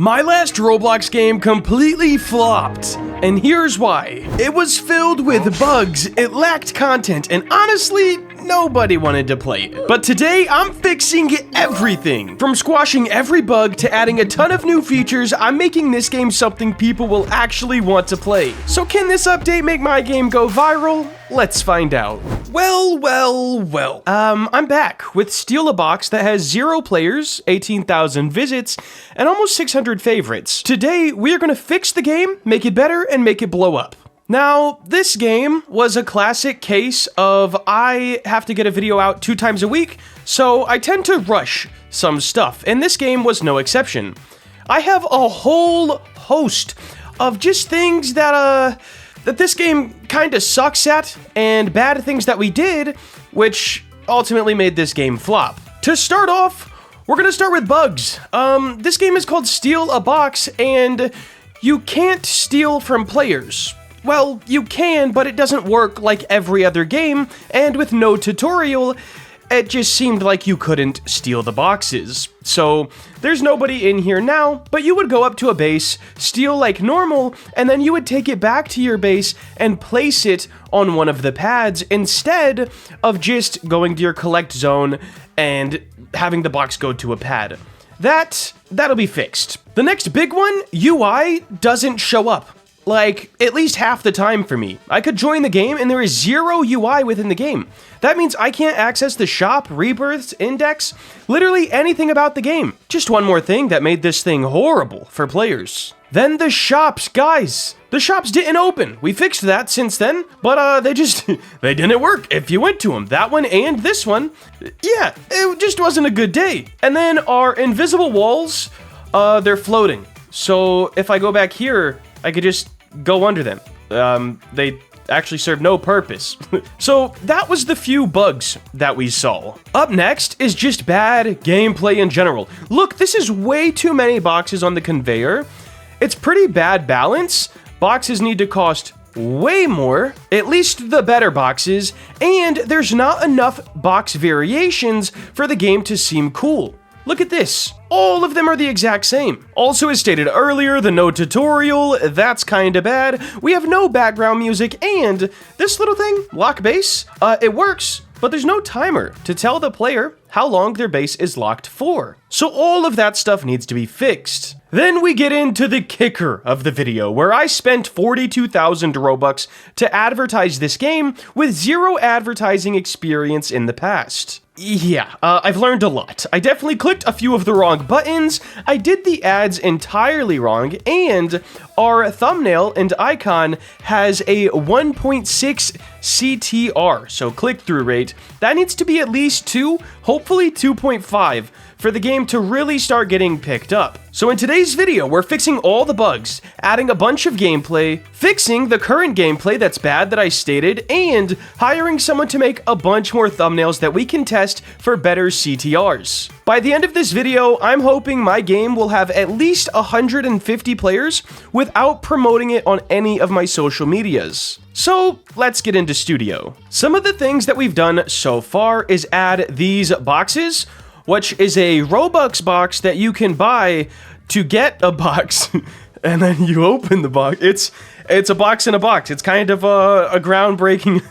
My last Roblox game completely flopped, and here's why. It was filled with bugs, it lacked content, and honestly, nobody wanted to play it. But today, I'm fixing everything. From squashing every bug to adding a ton of new features, I'm making this game something people will actually want to play. So can this update make my game go viral? Let's find out. Well. I'm back with Steal a Box that has 0 players, 18,000 visits, and almost 600 favorites. Today, we are gonna fix the game, make it better, and make it blow up. Now, this game was a classic case of I have to get a video out 2 times a week, so I tend to rush some stuff, and this game was no exception. I have a whole host of just things that this game kinda sucks at, and bad things that we did, which ultimately made this game flop. To start off, we're gonna start with bugs. This game is called Steal a Box, and you can't steal from players. Well, you can, but it doesn't work like every other game, and with no tutorial, it just seemed like you couldn't steal the boxes. So, there's nobody in here now, but you would go up to a base, steal like normal, and then you would take it back to your base and place it on one of the pads instead of just going to your collect zone and having the box go to a pad. That'll be fixed. The next big one, UI doesn't show up. Like, at least half the time for me. I could join the game and there is 0 UI within the game. That means I can't access the shop, rebirths, index, literally anything about the game. Just one more thing that made this thing horrible for players. Then the shops, guys. The shops didn't open. We fixed that since then, but they didn't work if you went to them. That one and this one, yeah, it just wasn't a good day. And then our invisible walls, they're floating. So if I go back here, I could just go under them. They actually serve no purpose. So that was the few bugs that we saw. Up next is just bad gameplay in general. Look, this is way too many boxes on the conveyor. It's pretty bad balance. Boxes need to cost way more, at least the better boxes, and there's not enough box variations for the game to seem cool. Look at this. All of them are the exact same. Also, as stated earlier, the no tutorial, that's kinda bad. We have no background music, and this little thing, lock base, it works, but there's no timer to tell the player how long their base is locked for. So all of that stuff needs to be fixed. Then we get into the kicker of the video, where I spent 42,000 Robux to advertise this game with 0 advertising experience in the past. Yeah, I've learned a lot. I definitely clicked a few of the wrong buttons, I did the ads entirely wrong, and our thumbnail and icon has a 1.6 CTR, so click-through rate. That needs to be at least 2, hopefully 2.5, for the game to really start getting picked up. So in today's video, we're fixing all the bugs, adding a bunch of gameplay, fixing the current gameplay that's bad that I stated, and hiring someone to make a bunch more thumbnails that we can test for better CTRs. By the end of this video, I'm hoping my game will have at least 150 players without promoting it on any of my social medias. So let's get into Studio. Some of the things that we've done so far is add these boxes, which is a Robux box that you can buy to get a box, and then you open the box. It's a box in a box. It's kind of a groundbreaking...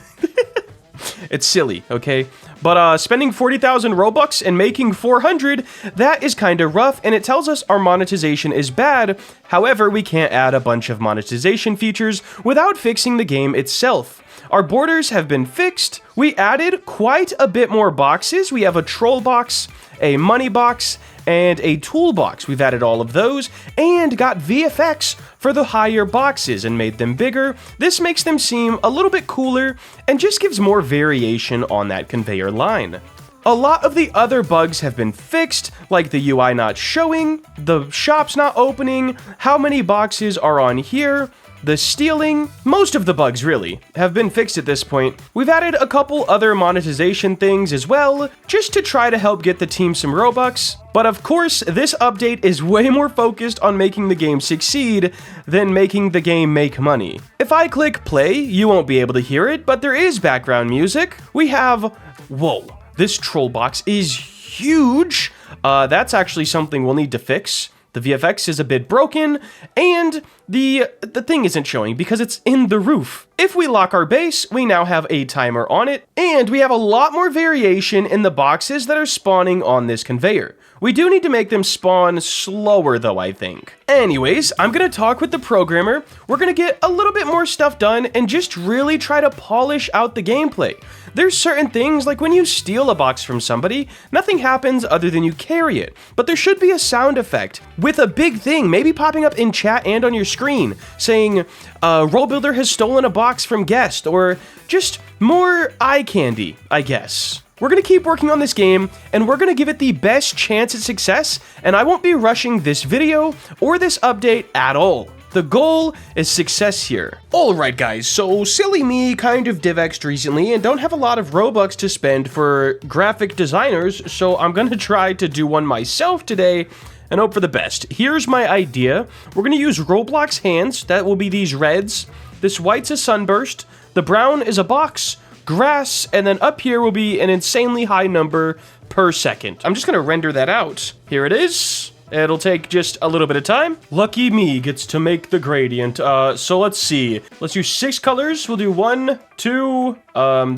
It's silly, okay? But spending 40,000 Robux and making 400, that is kind of rough, and it tells us our monetization is bad. However, we can't add a bunch of monetization features without fixing the game itself. Our borders have been fixed. We added quite a bit more boxes. We have a troll box, a money box, and a toolbox. We've added all of those and got VFX for the higher boxes and made them bigger. This makes them seem a little bit cooler and just gives more variation on that conveyor line. A lot of the other bugs have been fixed, like the UI not showing, the shops not opening, how many boxes are on here, the stealing, most of the bugs really, have been fixed at this point. We've added a couple other monetization things as well, just to try to help get the team some Robux. But of course, this update is way more focused on making the game succeed than making the game make money. If I click play, you won't be able to hear it, but there is background music. We have, whoa, this troll box is huge. That's actually something we'll need to fix. The VFX is a bit broken, and the thing isn't showing because it's in the roof. If we lock our base, we now have a timer on it, and we have a lot more variation in the boxes that are spawning on this conveyor. We do need to make them spawn slower though, I think. Anyways, I'm gonna talk with the programmer, we're gonna get a little bit more stuff done and just really try to polish out the gameplay. There's certain things, like when you steal a box from somebody, nothing happens other than you carry it. But there should be a sound effect with a big thing, maybe popping up in chat and on your screen, saying, Roll Builder has stolen a box from guest, or just more eye candy, I guess. We're gonna keep working on this game, and we're gonna give it the best chance at success, and I won't be rushing this video or this update at all. The goal is success here. Alright guys, so silly me kind of DivX'd recently and don't have a lot of Robux to spend for graphic designers, so I'm gonna try to do one myself today and hope for the best. Here's my idea. We're gonna use Roblox hands, that will be these reds. This white's a sunburst, the brown is a box, grass, and then up here will be an insanely high number per second. I'm just gonna render that out. Here it is. It'll take just a little bit of time. Lucky me gets to make the gradient. So let's see. Let's use 6 colors. We'll do 1, 2,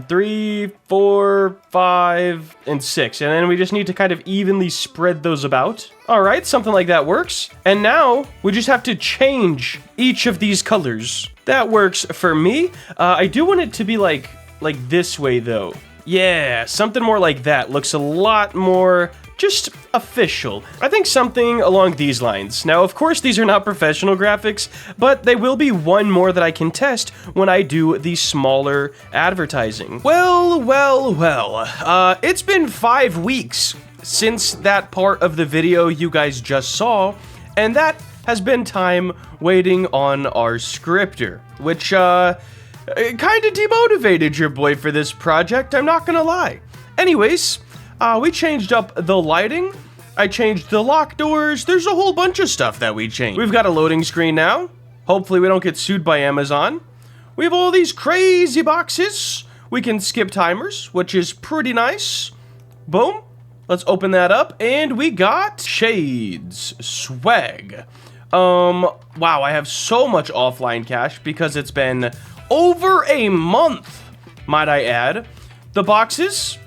3, 4, 5, and 6. And then we just need to kind of evenly spread those about. All right, something like that works. And now we just have to change each of these colors. That works for me. I do want it to be like this way though. Yeah, something more like that. Looks a lot more just official. I think something along these lines. Now, of course, these are not professional graphics, but they will be one more that I can test when I do the smaller advertising. Well, it's been 5 weeks since that part of the video you guys just saw, and that has been time waiting on our scripter, which, kind of demotivated your boy for this project, I'm not gonna lie. Anyways, we changed up the lighting, I changed the lock doors, there's a whole bunch of stuff that we changed. We've got a loading screen now, hopefully we don't get sued by Amazon. We have all these crazy boxes, we can skip timers, which is pretty nice. Boom, let's open that up, and we got shades, swag. Wow, I have so much offline cash because it's been over a month, might I add. The boxes,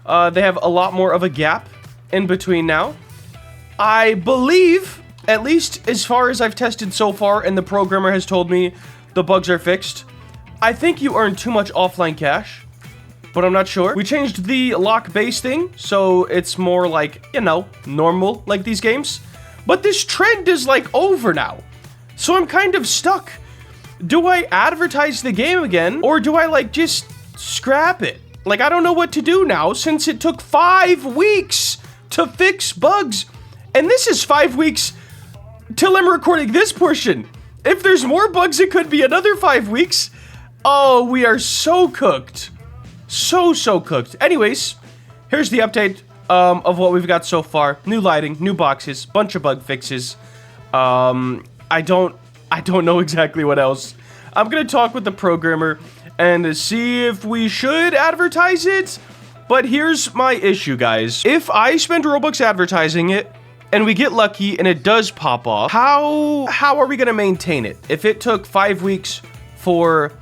they have a lot more of a gap in between now. I believe, at least as far as I've tested so far and the programmer has told me the bugs are fixed, I think you earn too much offline cash, but I'm not sure. We changed the lock base thing, so it's more like, you know, normal like these games. But this trend is like over now, so I'm kind of stuck. Do I advertise the game again, or do I like just scrap it? Like, I don't know what to do now since it took 5 weeks to fix bugs. And this is 5 weeks till I'm recording this portion. If there's more bugs, it could be another 5 weeks. Oh, we are so cooked. So cooked. Anyways, here's the update of what we've got so far. New lighting, new boxes, bunch of bug fixes. I don't know exactly what else. I'm gonna talk with the programmer and see if we should advertise it. But here's my issue, guys. If I spend Robux advertising it and we get lucky and it does pop off, how are we gonna maintain it? If it took 5 weeks for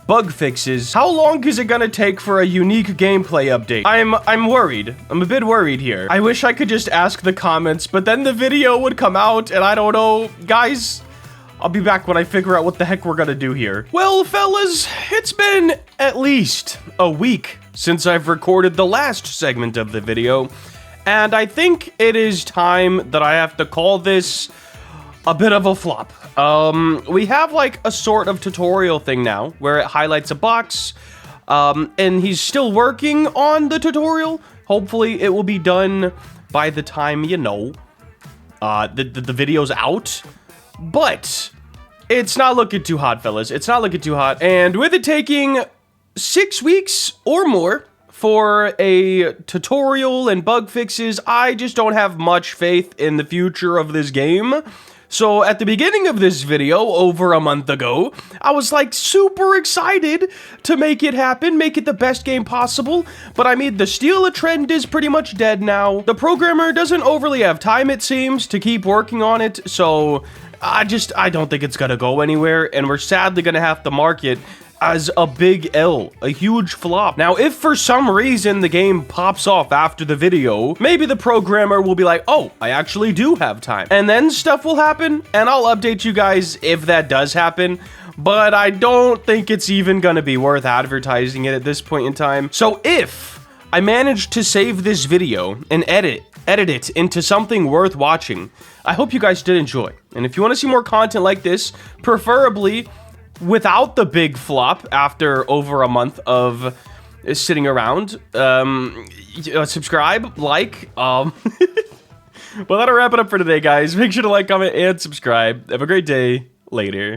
bug fixes, how long is it gonna take for a unique gameplay update? I'm worried. I'm a bit worried here. I wish I could just ask the comments, but then the video would come out and I don't know. Guys, I'll be back when I figure out what the heck we're gonna do here. Well, fellas, it's been at least a week since I've recorded the last segment of the video, and I think it is time that I have to call this a bit of a flop. We have like a sort of tutorial thing now where it highlights a box, and he's still working on the tutorial. Hopefully it will be done by the time, you know, the video's out. But it's not looking too hot, fellas. It's not looking too hot. And with it taking 6 weeks or more for a tutorial and bug fixes, I just don't have much faith in the future of this game. So at the beginning of this video, over a month ago, I was like super excited to make it happen, make it the best game possible. But I mean, the Steal a Trend is pretty much dead now. The programmer doesn't overly have time, it seems, to keep working on it. So I don't think it's gonna go anywhere. And we're sadly gonna have to mark it as a big L, a huge flop. Now, if for some reason the game pops off after the video, maybe the programmer will be like, oh, I actually do have time. And then stuff will happen, and I'll update you guys if that does happen. But I don't think it's even gonna be worth advertising it at this point in time. So if I manage to save this video and edit it into something worth watching, I hope you guys did enjoy. And if you want to see more content like this, preferably without the big flop after over a month of sitting around, subscribe, like, well, that'll wrap it up for today, guys. Make sure to like, comment, and subscribe. Have a great day. Later.